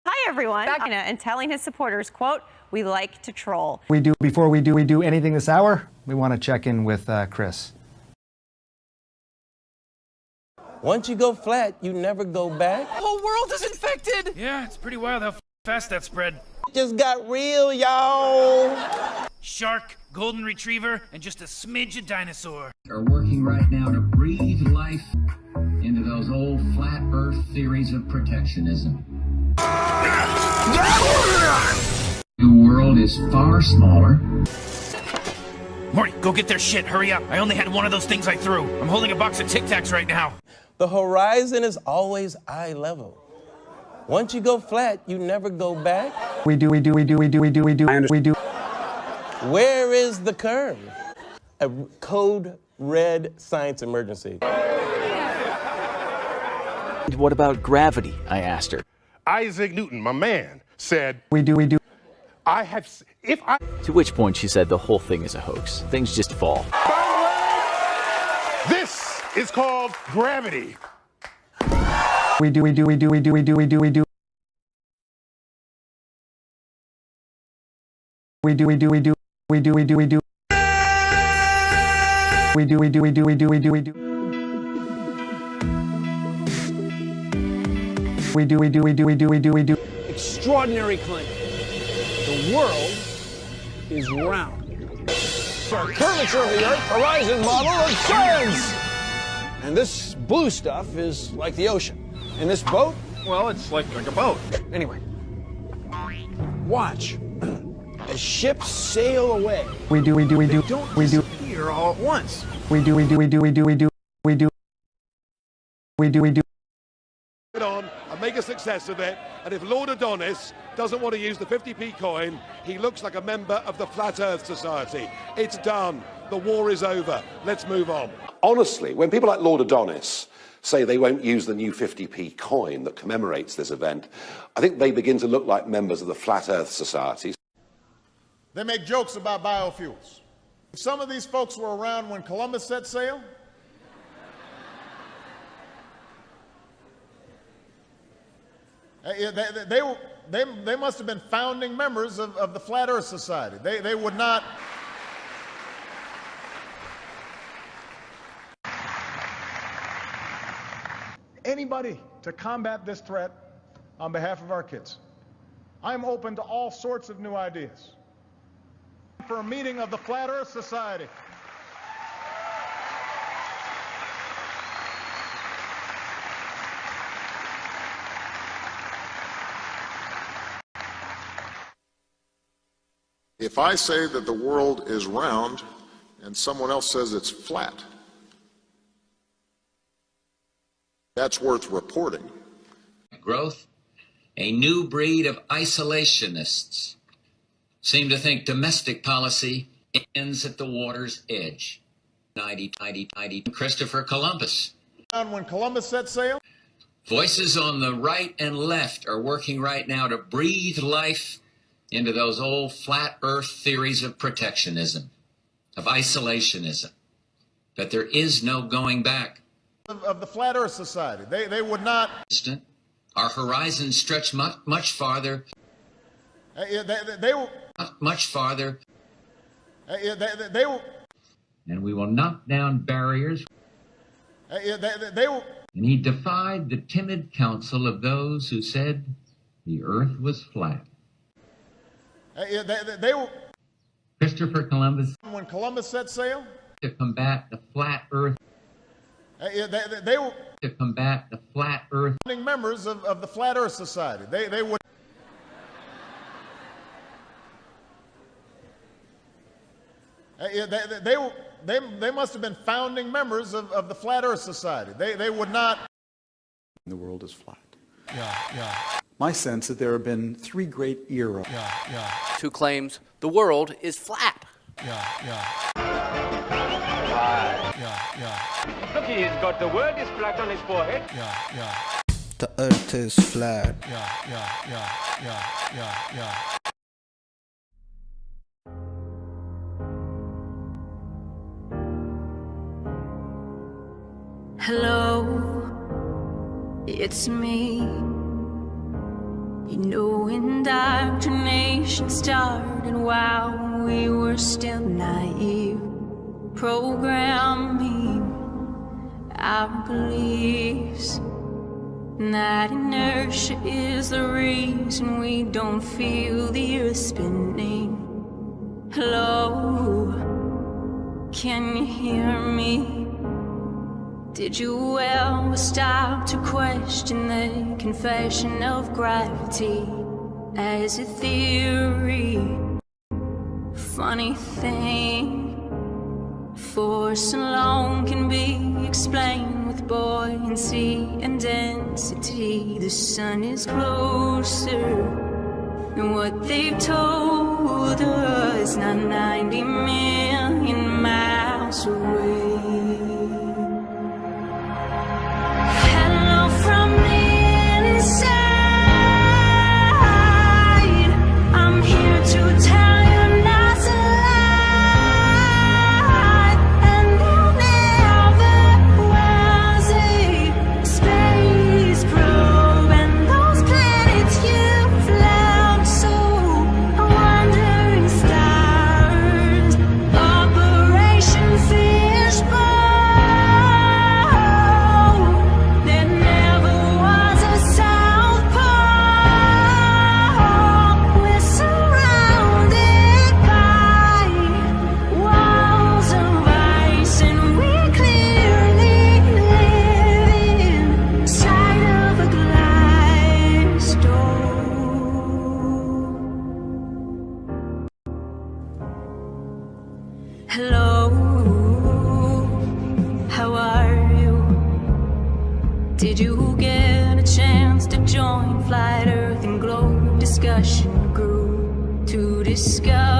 Hi, everyone. And telling his supporters, quote, "We like to troll." Before we do anything this hour, we want to check in with Chris. Once you go flat, you never go back. The whole world is infected! Yeah, it's pretty wild how fast that spread. It just got real, y'all. Shark, golden retriever, and just a smidge of dinosaur. Are working right now to breathe life into those old flat earth theories of protectionism. The world is far smaller. Morty, go get their shit, hurry up. I only had one of those things I threw. I'm holding a box of Tic Tacs right now. The horizon is always eye level. Once you go flat, you never go back. We do. Where is the curve? A code red science emergency. What about gravity? I asked her. Isaac Newton, my man, said, We do. To which point she said the whole thing is a hoax. Things just fall. This is called gravity. We do. Extraordinary claim. The world is round. Curvature of the Earth horizon model of science! And this blue stuff is like the ocean. And this boat, well, it's like a boat. Anyway, watch as ships sail away. We do. They don't disappear all at once. We do. It on and make a success of it. And if Lord Adonis doesn't want to use the 50p coin, he looks like a member of the Flat Earth Society. It's done. The war is over. Let's move on. Honestly, when people like Lord Adonis say they won't use the new 50p coin that commemorates this event, I think they begin to look like members of the Flat Earth Society. They make jokes about biofuels. If some of these folks were around when Columbus set sail, they must have been founding members of the Flat Earth Society. They would not. Anybody to combat this threat on behalf of our kids. I'm open to all sorts of new ideas. For a meeting of the Flat Earth Society. If I say that the world is round, and someone else says it's flat, that's worth reporting. Growth, a new breed of isolationists seem to think domestic policy ends at the water's edge. 90, Christopher Columbus. When Columbus set sail? Voices on the right and left are working right now to breathe life into those old flat earth theories of protectionism, of isolationism, that there is no going back. Of the Flat Earth Society. They would not... Our horizons stretch much farther. Much farther. And we will knock down barriers. And he defied the timid counsel of those who said the earth was flat. Christopher Columbus. When Columbus set sail? To combat the flat earth. To combat the flat earth. Members of the Flat Earth Society. They would... They must have been founding members of the Flat Earth Society. They would not... The world is flat. Yeah. My sense that there have been three great eras. Who claims the world is flat. Look, he's got the world is flat on his forehead. The earth is flat. Hello, it's me. You know, indoctrination started while we were still naive. Programming our beliefs. And that inertia is the reason we don't feel the earth spinning. Hello, can you hear me? Did you ever stop to question the confession of gravity as a theory? Funny thing, force alone can be explained with buoyancy and density. The sun is closer than what they've told us, not 90 million miles away. Did you get a chance to join Flat Earth and Globe discussion group to discuss